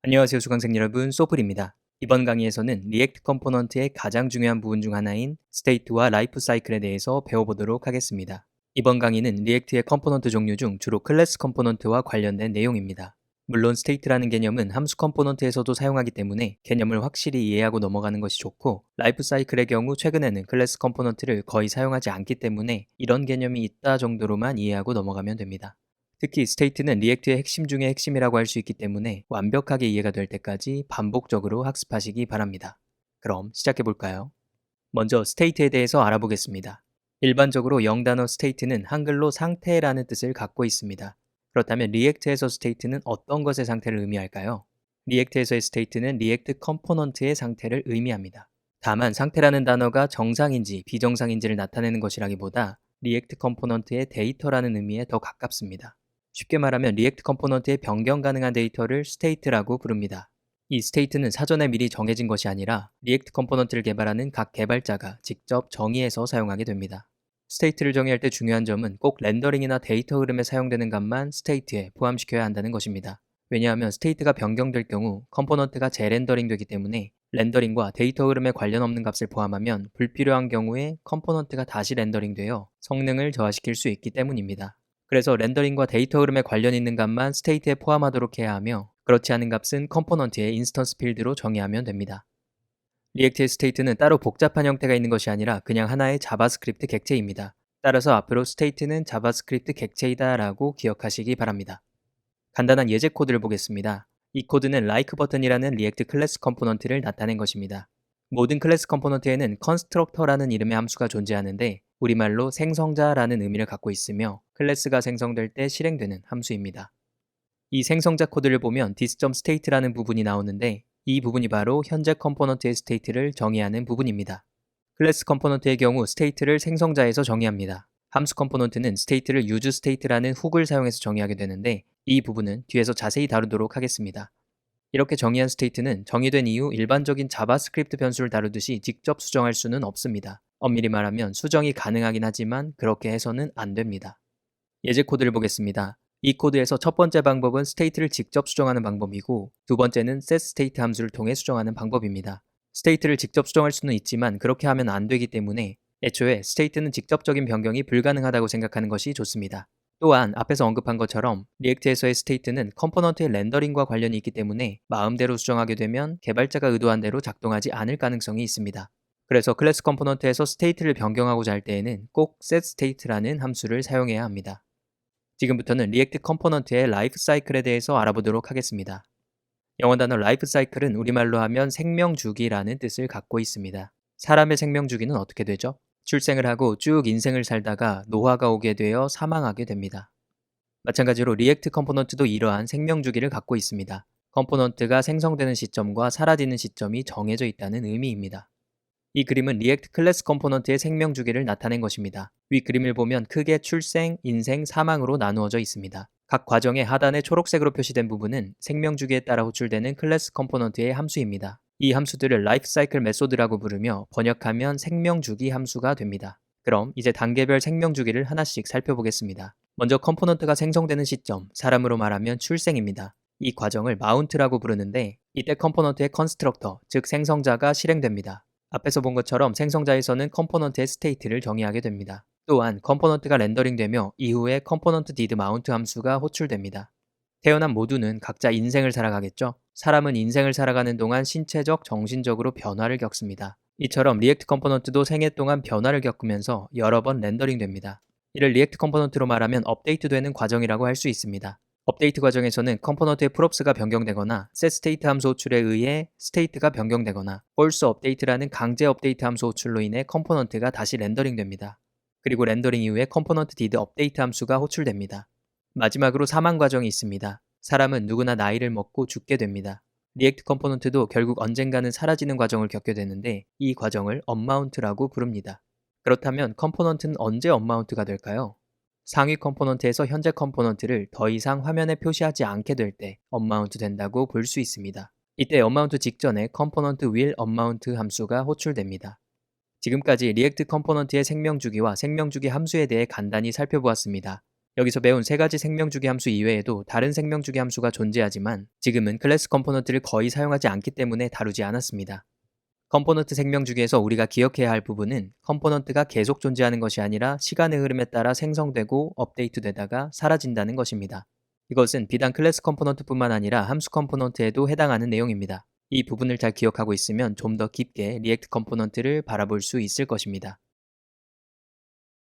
안녕하세요, 수강생 여러분. 소플입니다. 이번 강의에서는 리액트 컴포넌트의 가장 중요한 부분 중 하나인 스테이트와 라이프 사이클에 대해서 배워보도록 하겠습니다. 이번 강의는 리액트의 컴포넌트 종류 중 주로 클래스 컴포넌트와 관련된 내용입니다. 물론 스테이트라는 개념은 함수 컴포넌트에서도 사용하기 때문에 개념을 확실히 이해하고 넘어가는 것이 좋고, 라이프 사이클의 경우 최근에는 클래스 컴포넌트를 거의 사용하지 않기 때문에 이런 개념이 있다 정도로만 이해하고 넘어가면 됩니다. 특히 스테이트는 리액트의 핵심 중의 핵심이라고 할 수 있기 때문에 완벽하게 이해가 될 때까지 반복적으로 학습하시기 바랍니다. 그럼 시작해 볼까요? 먼저 스테이트에 대해서 알아보겠습니다. 일반적으로 영단어 스테이트는 한글로 상태라는 뜻을 갖고 있습니다. 그렇다면 리액트에서 스테이트는 어떤 것의 상태를 의미할까요? 리액트에서의 스테이트는 리액트 컴포넌트의 상태를 의미합니다. 다만 상태라는 단어가 정상인지 비정상인지를 나타내는 것이라기보다 리액트 컴포넌트의 데이터라는 의미에 더 가깝습니다. 쉽게 말하면 리액트 컴포넌트의 변경 가능한 데이터를 스테이트라고 부릅니다. 이 스테이트는 사전에 미리 정해진 것이 아니라 리액트 컴포넌트를 개발하는 각 개발자가 직접 정의해서 사용하게 됩니다. 스테이트를 정의할 때 중요한 점은 꼭 렌더링이나 데이터 흐름에 사용되는 값만 스테이트에 포함시켜야 한다는 것입니다. 왜냐하면 스테이트가 변경될 경우 컴포넌트가 재렌더링 되기 때문에 렌더링과 데이터 흐름에 관련 없는 값을 포함하면 불필요한 경우에 컴포넌트가 다시 렌더링되어 성능을 저하시킬 수 있기 때문입니다. 그래서 렌더링과 데이터 흐름에 관련 있는 값만 스테이트에 포함하도록 해야 하며, 그렇지 않은 값은 컴포넌트의 인스턴스 필드로 정의하면 됩니다. 리액트의 스테이트는 따로 복잡한 형태가 있는 것이 아니라 그냥 하나의 자바스크립트 객체입니다. 따라서 앞으로 스테이트는 자바스크립트 객체이다 라고 기억하시기 바랍니다. 간단한 예제 코드를 보겠습니다. 이 코드는 like 버튼이라는 리액트 클래스 컴포넌트를 나타낸 것입니다. 모든 클래스 컴포넌트에는 constructor라는 이름의 함수가 존재하는데 우리말로 생성자라는 의미를 갖고 있으며 클래스가 생성될 때 실행되는 함수입니다. 이 생성자 코드를 보면 this.state라는 부분이 나오는데 이 부분이 바로 현재 컴포넌트의 스테이트를 정의하는 부분입니다. 클래스 컴포넌트의 경우 스테이트를 생성자에서 정의합니다. 함수 컴포넌트는 스테이트를 useState라는 훅을 사용해서 정의하게 되는데 이 부분은 뒤에서 자세히 다루도록 하겠습니다. 이렇게 정의한 스테이트는 정의된 이후 일반적인 자바스크립트 변수를 다루듯이 직접 수정할 수는 없습니다. 엄밀히 말하면 수정이 가능하긴 하지만 그렇게 해서는 안 됩니다. 예제 코드를 보겠습니다. 이 코드에서 첫 번째 방법은 스테이트를 직접 수정하는 방법이고 두 번째는 setState 함수를 통해 수정하는 방법입니다. 스테이트를 직접 수정할 수는 있지만 그렇게 하면 안 되기 때문에 애초에 스테이트는 직접적인 변경이 불가능하다고 생각하는 것이 좋습니다. 또한 앞에서 언급한 것처럼 리액트에서의 스테이트는 컴포넌트의 렌더링과 관련이 있기 때문에 마음대로 수정하게 되면 개발자가 의도한 대로 작동하지 않을 가능성이 있습니다. 그래서 클래스 컴포넌트에서 스테이트를 변경하고자 할 때에는 꼭 setState라는 함수를 사용해야 합니다. 지금부터는 리액트 컴포넌트의 라이프 사이클에 대해서 알아보도록 하겠습니다. 영어 단어 라이프 사이클은 우리말로 하면 생명주기라는 뜻을 갖고 있습니다. 사람의 생명주기는 어떻게 되죠? 출생을 하고 쭉 인생을 살다가 노화가 오게 되어 사망하게 됩니다. 마찬가지로 리액트 컴포넌트도 이러한 생명주기를 갖고 있습니다. 컴포넌트가 생성되는 시점과 사라지는 시점이 정해져 있다는 의미입니다. 이 그림은 리액트 클래스 컴포넌트의 생명주기를 나타낸 것입니다. 위 그림을 보면 크게 출생, 인생, 사망으로 나누어져 있습니다. 각 과정의 하단에 초록색으로 표시된 부분은 생명주기에 따라 호출되는 클래스 컴포넌트의 함수입니다. 이 함수들을 라이프 사이클 메소드라고 부르며 번역하면 생명주기 함수가 됩니다. 그럼 이제 단계별 생명주기를 하나씩 살펴보겠습니다. 먼저 컴포넌트가 생성되는 시점, 사람으로 말하면 출생입니다. 이 과정을 마운트라고 부르는데 이때 컴포넌트의 컨스트럭터, 즉 생성자가 실행됩니다. 앞에서 본 것처럼 생성자에서는 컴포넌트의 스테이트를 정의하게 됩니다. 또한 컴포넌트가 렌더링되며 이후에 컴포넌트 did mount 함수가 호출됩니다. 태어난 모두는 각자 인생을 살아가겠죠? 사람은 인생을 살아가는 동안 신체적, 정신적으로 변화를 겪습니다. 이처럼 리액트 컴포넌트도 생애 동안 변화를 겪으면서 여러 번 렌더링됩니다. 이를 리액트 컴포넌트로 말하면 업데이트되는 과정이라고 할 수 있습니다. 업데이트 과정에서는 컴포넌트의 프롭스가 변경되거나 setState 함수 호출에 의해 스테이트가 변경되거나 false update라는 강제 업데이트 함수 호출로 인해 컴포넌트가 다시 렌더링됩니다. 그리고 렌더링 이후에 컴포넌트 did update 함수가 호출됩니다. 마지막으로 사망 과정이 있습니다. 사람은 누구나 나이를 먹고 죽게 됩니다. 리액트 컴포넌트도 결국 언젠가는 사라지는 과정을 겪게 되는데 이 과정을 언마운트라고 부릅니다. 그렇다면 컴포넌트는 언제 언마운트가 될까요? 상위 컴포넌트에서 현재 컴포넌트를 더 이상 화면에 표시하지 않게 될 때 언마운트 된다고 볼 수 있습니다. 이때 언마운트 직전에 컴포넌트 will 언마운트 함수가 호출됩니다. 지금까지 리액트 컴포넌트의 생명주기와 생명주기 함수에 대해 간단히 살펴보았습니다. 여기서 배운 세 가지 생명주기 함수 이외에도 다른 생명주기 함수가 존재하지만 지금은 클래스 컴포넌트를 거의 사용하지 않기 때문에 다루지 않았습니다. 컴포넌트 생명주기에서 우리가 기억해야 할 부분은 컴포넌트가 계속 존재하는 것이 아니라 시간의 흐름에 따라 생성되고 업데이트되다가 사라진다는 것입니다. 이것은 비단 클래스 컴포넌트뿐만 아니라 함수 컴포넌트에도 해당하는 내용입니다. 이 부분을 잘 기억하고 있으면 좀 더 깊게 리액트 컴포넌트를 바라볼 수 있을 것입니다.